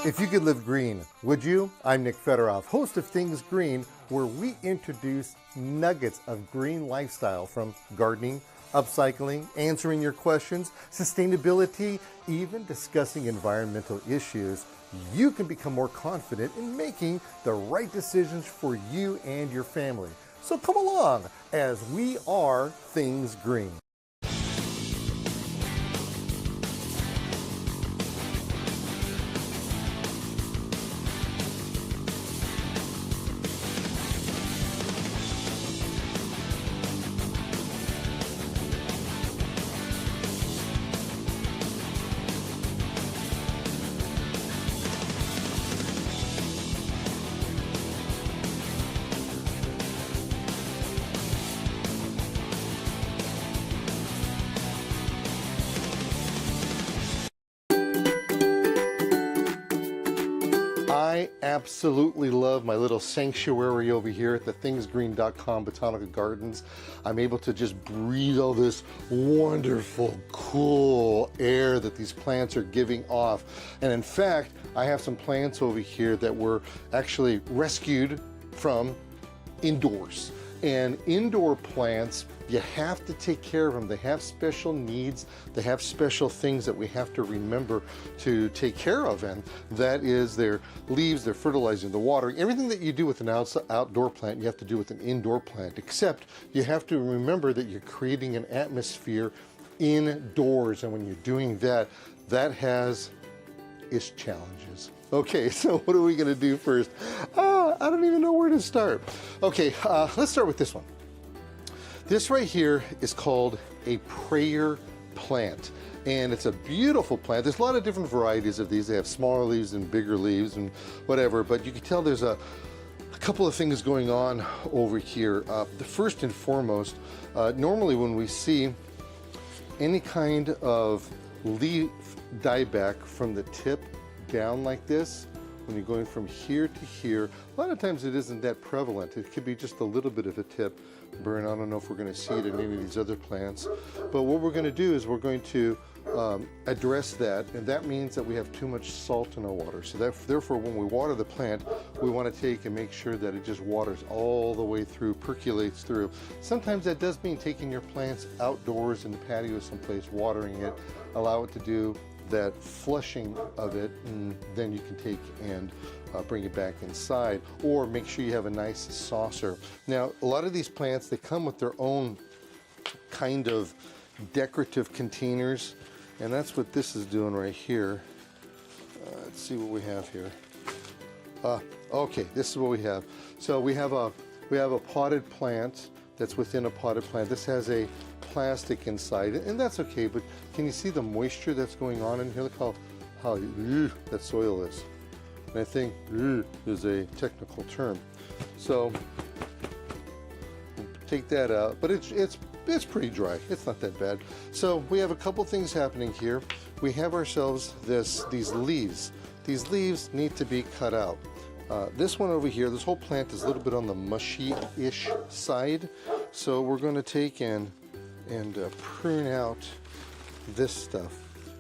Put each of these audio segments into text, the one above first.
If you could live green, would you? I'm Nick Federoff, host of Things Green, where we introduce nuggets of green lifestyle from gardening, upcycling, answering your questions, sustainability, even discussing environmental issues. You can become more confident in making the right decisions for you and your family. So come along as we are Things Green. I absolutely love my little sanctuary over here at the thingsgreen.com botanical gardens. I'm able to just breathe all this wonderful, cool air that these plants are giving off. And in fact, I have some plants over here that were actually rescued from indoors. And indoor plants, you have to take care of them. They have special needs. They have special things that we have to remember to take care of. And that is their leaves, their fertilizing, the watering. Everything that you do with an outdoor plant, you have to do with an indoor plant, except you have to remember that you're creating an atmosphere indoors. And when you're doing that, that has its challenges. Okay, so what are we gonna do first? I don't even know where to start. Okay, let's start with this one. This right here is called a prayer plant, and it's a beautiful plant. There's a lot of different varieties of these. They have smaller leaves and bigger leaves and whatever, but you can tell there's a couple of things going on over here. The first and foremost, normally when we see any kind of leaf dieback from the tip down like this, when you're going from here to here, a lot of times it isn't that prevalent. It could be just a little bit of a tip burn. I don't know if we're going to see it in any of these other plants, but what we're going to do is we're going to address that, and that means that we have too much salt in our water. So therefore, when we water the plant, we want to take and make sure that it just waters all the way through, percolates through. Sometimes that does mean taking your plants outdoors in the patio someplace, watering it, allow it to do that flushing of it, and then you can take and bring it back inside, or make sure you have a nice saucer. Now, a lot of these plants, they come with their own kind of decorative containers, and that's what this is doing right here. Let's see what we have here. Okay, this is what we have. So we have a potted plant that's within a potted plant. This has a plastic inside, and that's okay, but can you see the moisture that's going on in here? Look how that soil is. And I think is a technical term. So take that out, but it's pretty dry. It's not that bad. So we have a couple things happening here. We have ourselves these leaves. These leaves need to be cut out. This one over here, this whole plant is a little bit on the mushy-ish side. So we're going to take and prune out this stuff.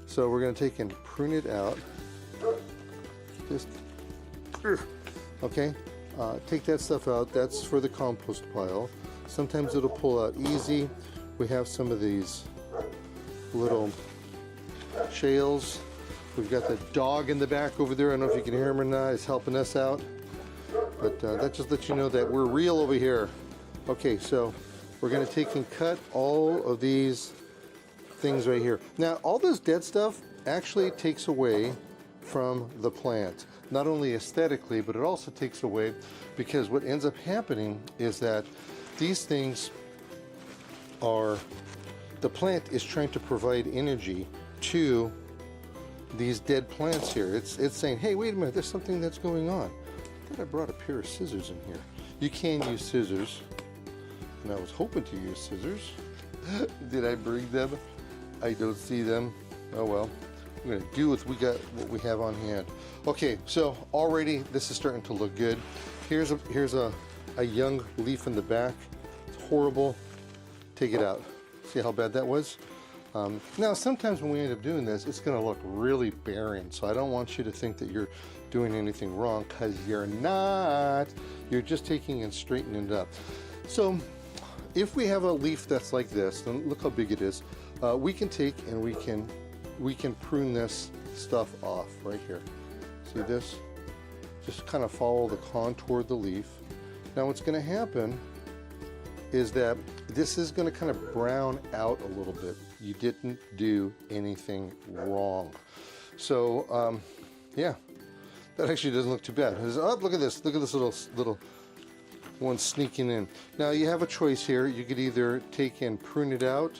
So we're going to take and prune it out. Just, okay, take that stuff out. That's for the compost pile. Sometimes it'll pull out easy. We have some of these little shales. We've got the dog in the back over there. I don't know if you can hear him or not. He's helping us out. But that just lets you know that we're real over here. Okay, so we're going to take and cut all of these things right here. Now, all this dead stuff actually takes away from the plant. Not only aesthetically, but it also takes away, because what ends up happening is that these things are, the plant is trying to provide energy to these dead plants here. It's saying, hey, wait a minute, there's something that's going on. I thought I brought a pair of scissors in here. You can use scissors, and I was hoping to use scissors. Did I bring them? I don't see them. Oh well. We're going to do what we have on hand. Okay, so already this is starting to look good. Here's a young leaf in the back. It's horrible. Take it out. See how bad that was? Now, sometimes when we end up doing this, it's going to look really barren. So I don't want you to think that you're doing anything wrong, because you're not. You're just taking and straightening it up. So if we have a leaf that's like this, then look how big it is. We can take and we can prune this stuff off right here. See this? Just kind of follow the contour of the leaf. Now what's going to happen is that this is going to kind of brown out a little bit. You didn't do anything wrong. So yeah, that actually doesn't look too bad. Oh, look at this little one sneaking in. Now you have a choice here. You could either take and prune it out,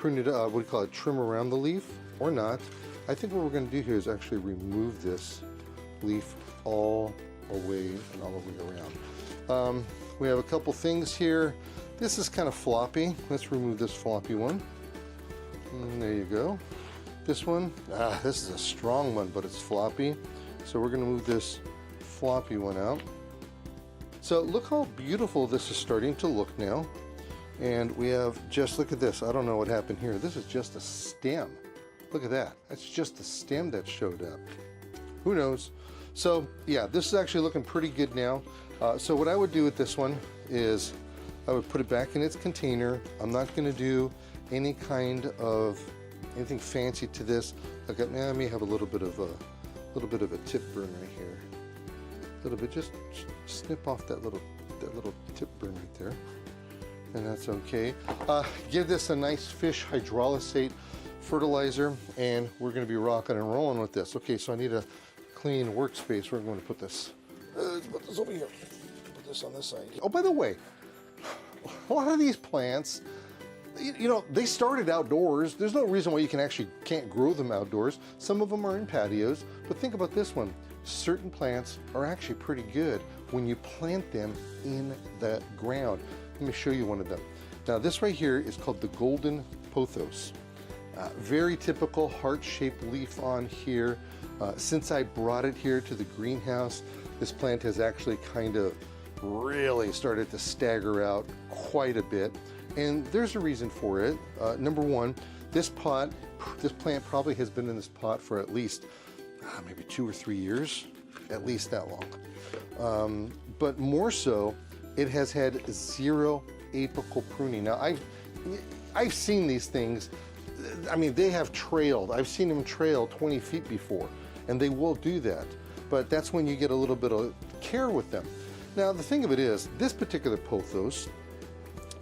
what do you call it, trim around the leaf, or not. I think what we're going to do here is actually remove this leaf all away and all the way around. We have a couple things here. This is kind of floppy. Let's remove this floppy one. And there you go. This one, this is a strong one, but it's floppy. So we're going to move this floppy one out. So look how beautiful this is starting to look now. And we have just, look at this. I don't know what happened here. This is just a stem. Look at that. That's just the stem that showed up. Who knows? So yeah, this is actually looking pretty good now. So what I would do with this one is I would put it back in its container. I'm not going to do any kind of anything fancy to this. Like I may have a little bit of a tip burn right here. A little bit, just snip off that little tip burn right there, and that's okay. Give this a nice fish hydrolysate fertilizer, and we're going to be rocking and rolling with this. Okay, so I need a clean workspace. We're going to put this. Let's put this over here. Put this on this side. Oh, by the way, a lot of these plants, you know, they started outdoors. There's no reason why you can't grow them outdoors. Some of them are in patios, but think about this one. Certain plants are actually pretty good when you plant them in the ground. Let me show you one of them. Now this right here is called the golden pothos. Very typical heart-shaped leaf on here. Since I brought it here to the greenhouse, this plant has actually kind of really started to stagger out quite a bit. And there's a reason for it. Number one, this plant probably has been in this pot for at least maybe 2 or 3 years, at least that long. But more so, it has had zero apical pruning. Now I've seen these things. I mean, they have trailed. I've seen them trail 20 feet before, and they will do that. But that's when you get a little bit of care with them. Now the thing of it is, this particular pothos,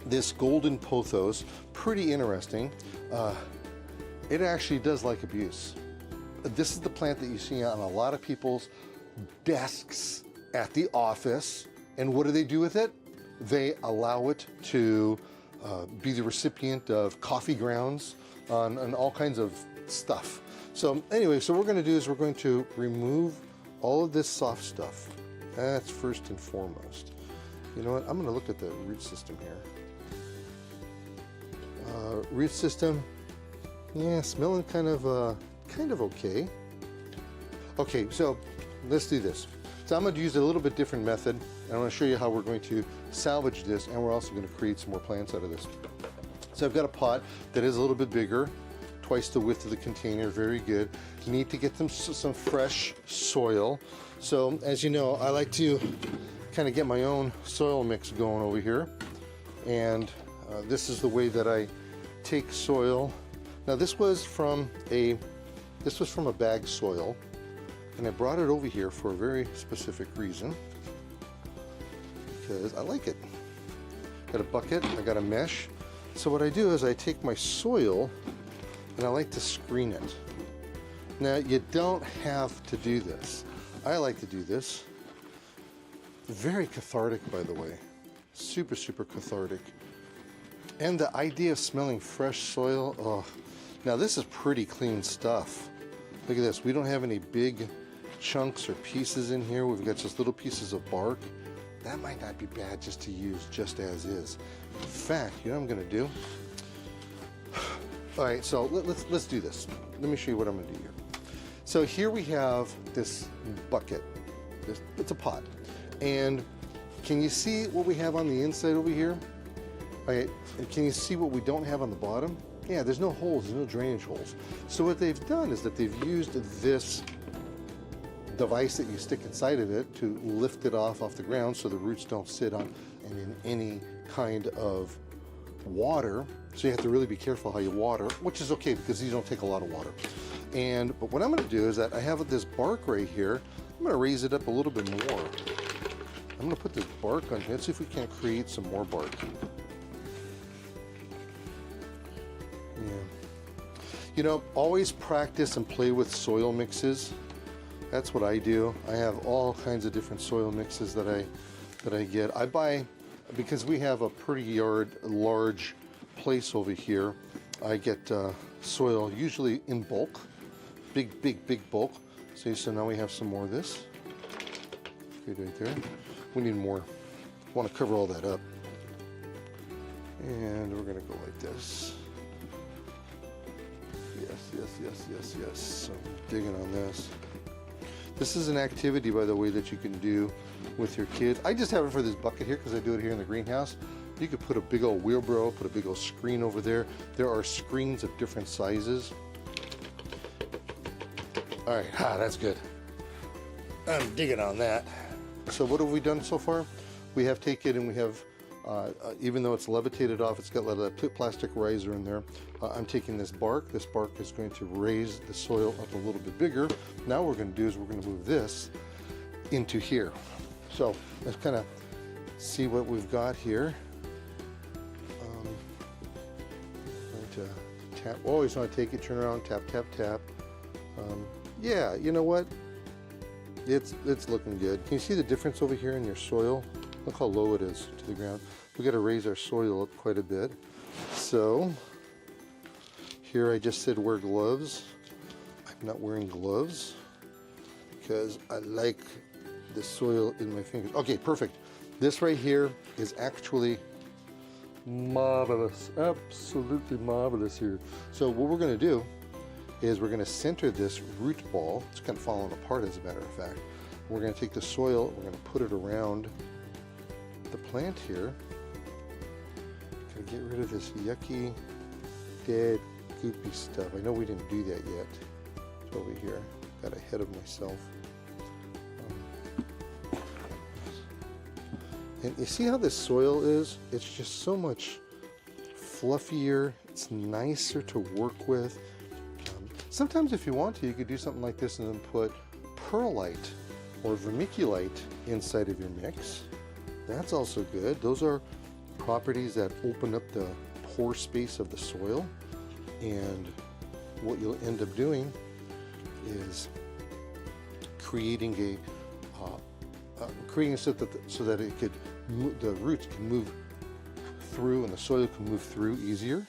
this golden pothos, pretty interesting. It actually does like abuse. This is the plant that you see on a lot of people's desks at the office. And what do they do with it? They allow it to be the recipient of coffee grounds and all kinds of stuff. So anyway, so what we're going to do is we're going to remove all of this soft stuff. That's first and foremost. You know what? I'm going to look at the root system here. Root system, yeah, smelling kind of okay. Okay, so let's do this. So I'm going to use a little bit different method, and I'm going to show you how we're going to salvage this, and we're also going to create some more plants out of this. So I've got a pot that is a little bit bigger, twice the width of the container, very good. You need to get them some fresh soil. So as you know, I like to kind of get my own soil mix going over here, and this is the way that I take soil. Now this was from a bag soil, and I brought it over here for a very specific reason, because I like it. Got a bucket, I got a mesh. So what I do is I take my soil and I like to screen it. Now you don't have to do this. I like to do this. Very cathartic, by the way. Super, super cathartic. And the idea of smelling fresh soil, oh. Now this is pretty clean stuff. Look at this, we don't have any big chunks or pieces in here. We've got just little pieces of bark. That might not be bad just to use just as is. In fact, you know what I'm gonna do? All right, so let's do this. Let me show you what I'm gonna do here. So here we have this bucket. It's a pot. And can you see what we have on the inside over here? All right, and can you see what we don't have on the bottom? Yeah, there's no holes, there's no drainage holes. So what they've done is that they've used this device that you stick inside of it to lift it off the ground so the roots don't sit on and in any kind of water. So you have to really be careful how you water, which is okay because these don't take a lot of water. But what I'm going to do is that I have this bark right here. I'm going to raise it up a little bit more. I'm going to put this bark on here. Let's see if we can't create some more bark. Yeah. You know, always practice and play with soil mixes. That's what I do. I have all kinds of different soil mixes that I get. I buy, because we have a pretty large place over here, I get soil usually in bulk, big bulk. See, so now we have some more of this. Good right there. We need more. I want to cover all that up. And we're going to go like this. Yes. So digging on this. This is an activity, by the way, that you can do with your kids. I just have it for this bucket here because I do it here in the greenhouse. You could put a big old wheelbarrow, put a big old screen over there. There are screens of different sizes. All right, that's good. I'm digging on that. So what have we done so far? We have taken and we have, even though it's levitated off, it's got a plastic riser in there. I'm taking this bark. This bark is going to raise the soil up a little bit bigger. Now what we're going to do is we're going to move this into here. So let's kind of see what we've got here. Going to tap. Always want to take it, turn around, tap. Yeah, you know what? It's looking good. Can you see the difference over here in your soil? Look how low it is to the ground. We got to raise our soil up quite a bit. So here I just said wear gloves. I'm not wearing gloves because I like the soil in my fingers. Okay, perfect. This right here is actually marvelous, absolutely marvelous here. So what we're going to do is we're going to center this root ball. It's kind of falling apart, as a matter of fact. We're going to take the soil, we're going to put it around the plant here. Going to get rid of this yucky, dead, goopy stuff. I know we didn't do that yet. It's over here. Got ahead of myself. And you see how this soil is? It's just so much fluffier. It's nicer to work with. Sometimes if you want to, you could do something like this and then put perlite or vermiculite inside of your mix. That's also good. Those are properties that open up the pore space of the soil. And what you'll end up doing is creating so that it could the roots can move through and the soil can move through easier.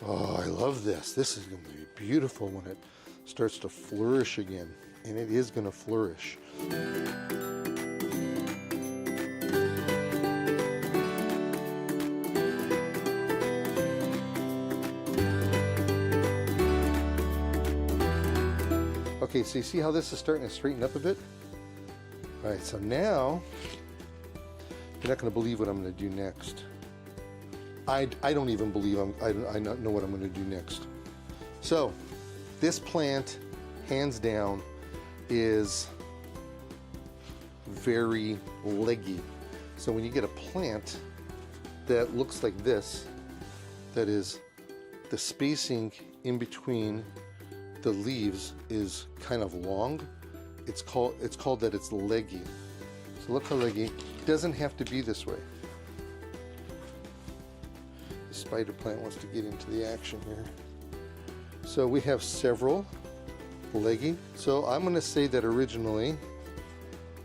Oh, I love this. This is going to be beautiful when it starts to flourish again, and it is going to flourish. Okay, so you see how this is starting to straighten up a bit? All right, so now you're not going to believe what I'm going to do next. I don't even believe I know what I'm going to do next. So this plant, hands down, is very leggy. So when you get a plant that looks like this, that is, the spacing in between the leaves is kind of long, it's called that it's leggy. So look how leggy. It doesn't have to be this way. The spider plant wants to get into the action here. So we have several leggy. So I'm going to say that originally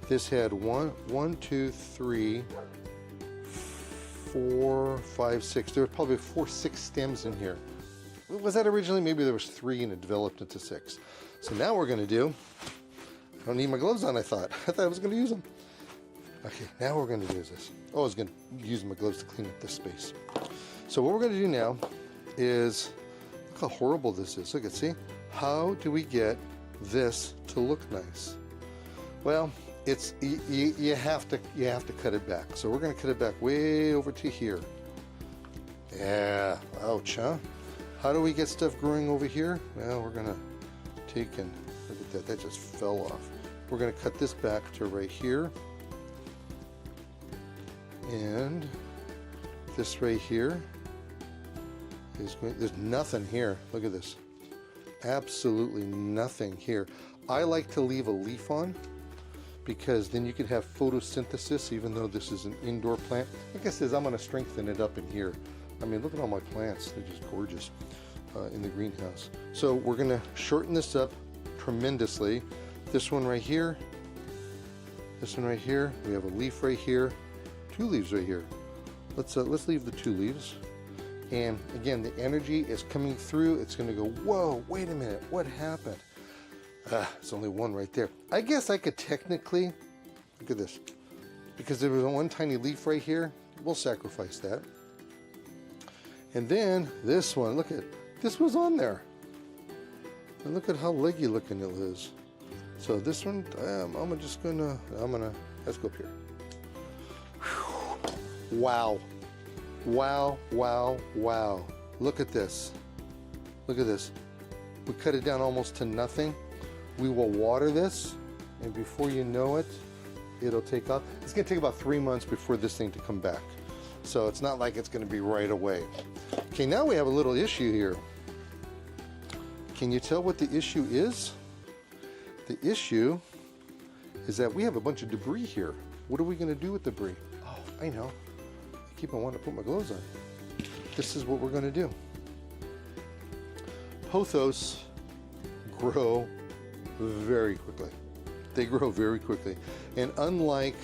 this had 1, 2, 3, 4, 5, 6. There were probably 6 stems in here. Was that originally? Maybe there was 3 and it developed into 6. So now we're going to do, I don't need my gloves on, I thought I was going to use them. Okay, now what we're going to do is this. Oh, I was going to use my gloves to clean up this space. So what we're going to do now is, look how horrible this is. Look at, see? How do we get this to look nice? Well, it's you have to cut it back. So we're going to cut it back way over to here. Yeah, ouch, huh? How do we get stuff growing over here? Well, we're gonna take and look at that. That just fell off. We're gonna cut this back to right here, and this right here is going. There's nothing here. Look at this. Absolutely nothing here. I like to leave a leaf on because then you could have photosynthesis, even though this is an indoor plant. Like I said, I'm going to strengthen it up in here. I mean, look at all my plants. They're just gorgeous in the greenhouse. So we're going to shorten this up tremendously. This one right here, this one right here. We have a leaf right here, 2 leaves right here. Let's leave the 2 leaves. And again, the energy is coming through. It's going to go, whoa, wait a minute, what happened? It's only 1 right there. I guess I could technically, look at this, because there was 1 tiny leaf right here, we'll sacrifice that. And then this one, look at, this was on there. And look at how leggy looking it is. So this one, let's go up here. Whew. Wow. Wow, wow, wow. Look at this. Look at this. We cut it down almost to nothing. We will water this, and before you know it, it'll take off. It's going to take about 3 months before this thing to come back. So it's not like it's going to be right away. Okay, now we have a little issue here. Can you tell what the issue is? The issue is that we have a bunch of debris here. What are we going to do with debris? Oh, I know. I keep on wanting to put my gloves on. This is what we're going to do. Pothos grow very quickly. They grow very quickly. And unlike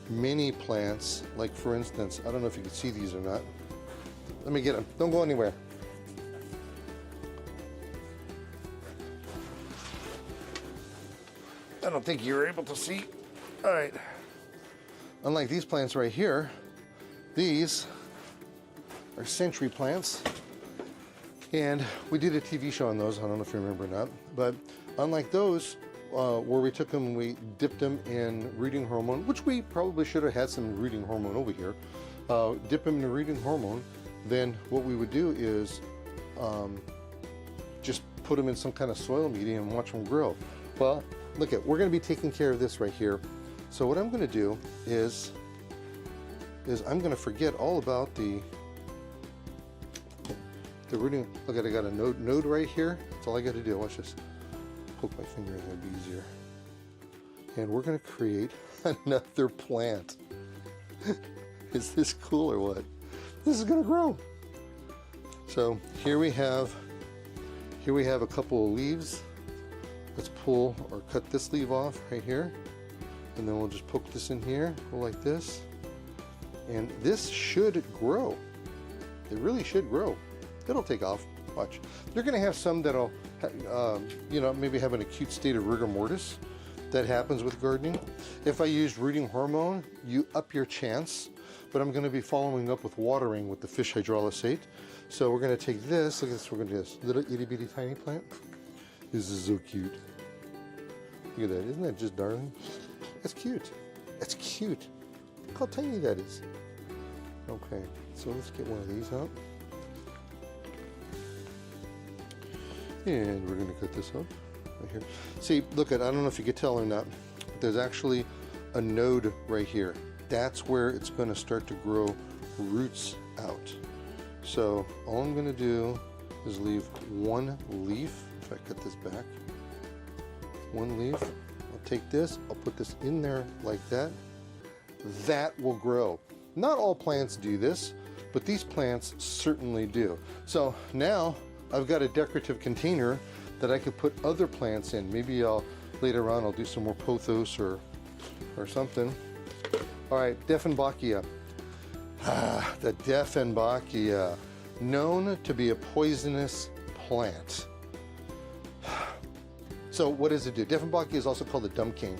many plants, like for instance, I don't know if you can see these or not. Let me get them. Don't go anywhere. I don't think you're able to see. All right. Unlike these plants right here, these are century plants. And we did a TV show on those. I don't know if you remember or not. But unlike those, where we took them and we dipped them in rooting hormone, which we probably should have had some rooting hormone over here, dip them in rooting hormone, then what we would do is just put them in some kind of soil medium and watch them grow. Well, look at, we're going to be taking care of this right here. So what I'm going to do is I'm going to forget all about the rooting. Look at, I got a node right here. That's all I got to do. Watch this. Poke my finger in there, it'd be easier. And we're going to create another plant. Is this cool or what? This is going to grow. So here we have a couple of leaves. Let's pull or cut this leaf off right here. And then we'll just poke this in here, go like this. And this should grow. It really should grow. It'll take off. Watch. You're going to have some that'll, maybe have an acute state of rigor mortis. That happens with gardening. If I use rooting hormone, you up your chance. But I'm going to be following up with watering with the fish hydrolysate. So we're going to take this. Look at this. We're going to do this little itty bitty tiny plant. This is so cute. Look at that. Isn't that just darling? That's cute. That's cute. Look how tiny that is. Okay, so let's get one of these out. And we're going to cut this up right here. See, look at, I don't know if you could tell or not, but there's actually a node right here. That's where it's going to start to grow roots out. So all I'm going to do is leave 1 leaf. If I cut this back, 1 leaf. I'll take this, I'll put this in there like that. That will grow. Not all plants do this, but these plants certainly do. So now I've got a decorative container that I could put other plants in. Maybe later on I'll do some more pothos or something. All right, Dieffenbachia. The Dieffenbachia, known to be a poisonous plant. So what does it do? Dieffenbachia is also called the dumb king.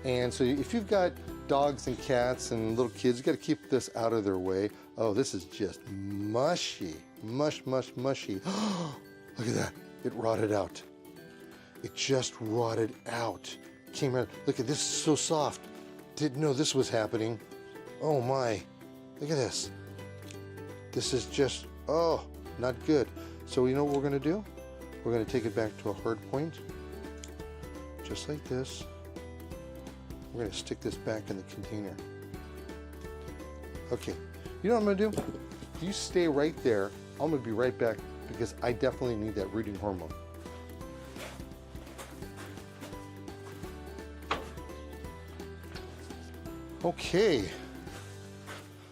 And so if you've got dogs and cats and little kids, you got to keep this out of their way. Oh, this is just mushy. Mush, mush, mushy. Look at that. It rotted out. It just rotted out. Came around. Look at this, is so soft. Didn't know this was happening. Oh my. Look at this. This is just, oh, not good. So you know what we're going to do? We're going to take it back to a hard point, just like this. We're going to stick this back in the container. Okay, you know what I'm going to do? You stay right there. I'm going to be right back because I definitely need that rooting hormone. Okay,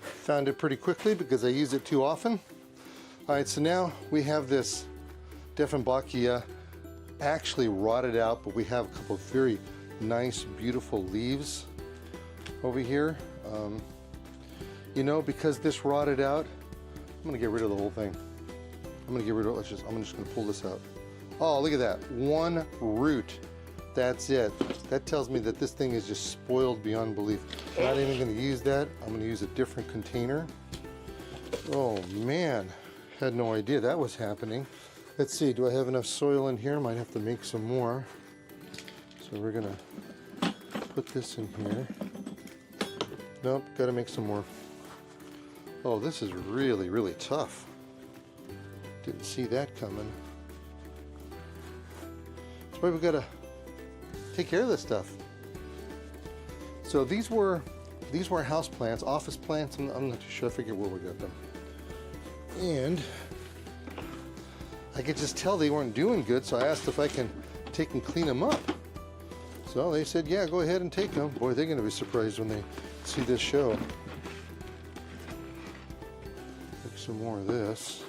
found it pretty quickly because I use it too often. All right, so now we have this Dieffenbachia actually rotted out, but we have a couple of very nice, beautiful leaves over here. You know, because this rotted out, I'm gonna get rid of the whole thing. I'm gonna get rid of it. I'm just gonna pull this out. Oh, look at that, one root. That's it. That tells me that this thing is just spoiled beyond belief. I'm not even going to use that. I'm going to use a different container. Oh man, had no idea that was happening. Let's see, do I have enough soil in here? Might have to make some more. So we're going to put this in here. Nope, got to make some more. Oh, this is really, really tough. Didn't see that coming. That's why we got to take care of this stuff. So these were house plants, office plants. I'm not too sure. I forget where we got them. And I could just tell they weren't doing good, so I asked if I can take and clean them up. So they said, yeah, go ahead and take them. Boy, they're going to be surprised when they see this show. Make some more of this.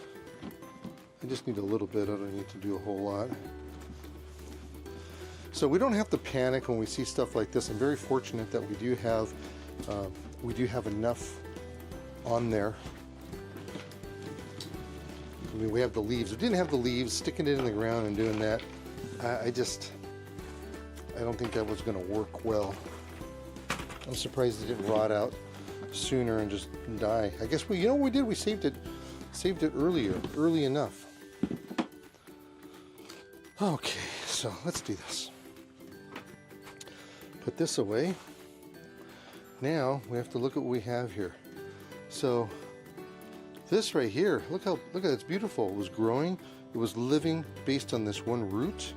I just need a little bit. I don't need to do a whole lot. So we don't have to panic when we see stuff like this. I'm very fortunate that we do have enough on there. I mean, we have the leaves. We didn't have the leaves. Sticking it in the ground and doing that, I don't think that was going to work well. I'm surprised it didn't rot out sooner and just die. I guess you know what we did? We saved it early enough. Okay, so let's do this. Put this away. Now we have to look at what we have here. So this right here, look at it's beautiful. It was growing. It was living based on this one root.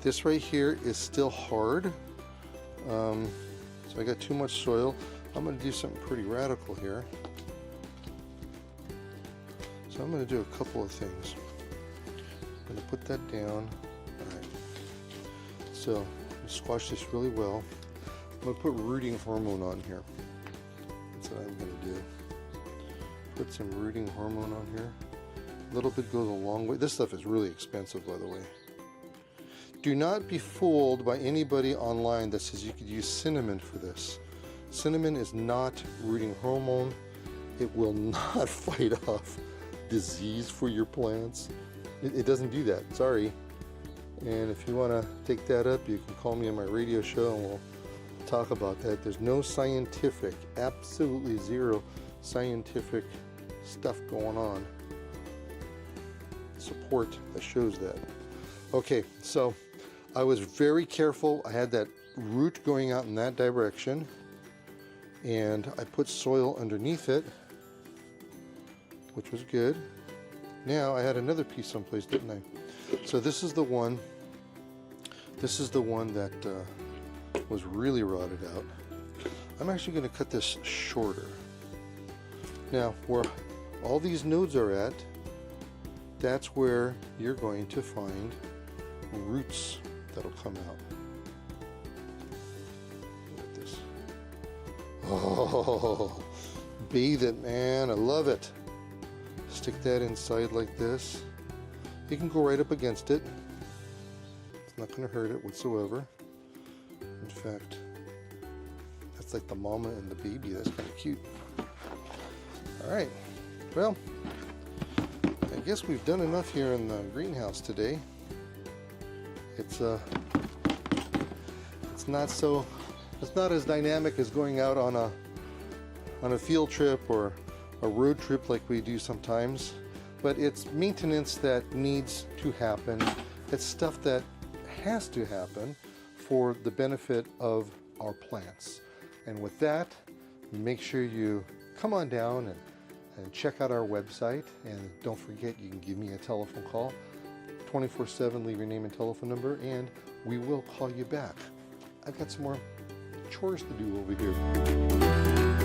This right here is still hard. So I got too much soil. I'm going to do something pretty radical here. So I'm going to do a couple of things. I'm going to put that down. All right. So squash this really well. I'm going to put rooting hormone on here. That's what I'm going to do. Put some rooting hormone on here. A little bit goes a long way. This stuff is really expensive, by the way. Do not be fooled by anybody online that says you could use cinnamon for this. Cinnamon is not rooting hormone. It will not fight off disease for your plants. It doesn't do that. Sorry. And if you want to take that up, you can call me on my radio show and we'll talk about that. There's no scientific, absolutely zero scientific stuff going on. Support that shows that. Okay, so I was very careful. I had that root going out in that direction and I put soil underneath it, which was good. Now I had another piece someplace, didn't I? So this is the one that was really rotted out. I'm actually going to cut this shorter. Now where all these nodes are at, that's where you're going to find roots that'll come out. Look at this. Oh, bathe it, man. I love it. Stick that inside like this. You can go right up against it. It's not going to hurt it whatsoever. In fact, that's like the mama and the baby. That's kind of cute. All right. Well, I guess we've done enough here in the greenhouse today. It's not as dynamic as going out on a field trip or a road trip like we do sometimes, but it's maintenance that needs to happen. It's stuff that has to happen for the benefit of our plants. And with that, make sure you come on down and check out our website. And don't forget, you can give me a telephone call 24/7. Leave your name and telephone number, and we will call you back. I've got some more chores to do over here.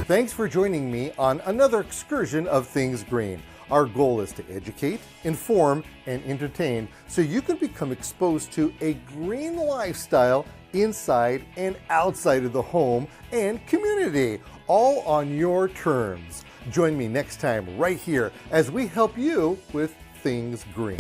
Thanks for joining me on another excursion of Things Green. Our goal is to educate, inform, and entertain so you can become exposed to a green lifestyle inside and outside of the home and community, all on your terms. Join me next time right here as we help you with Things Green.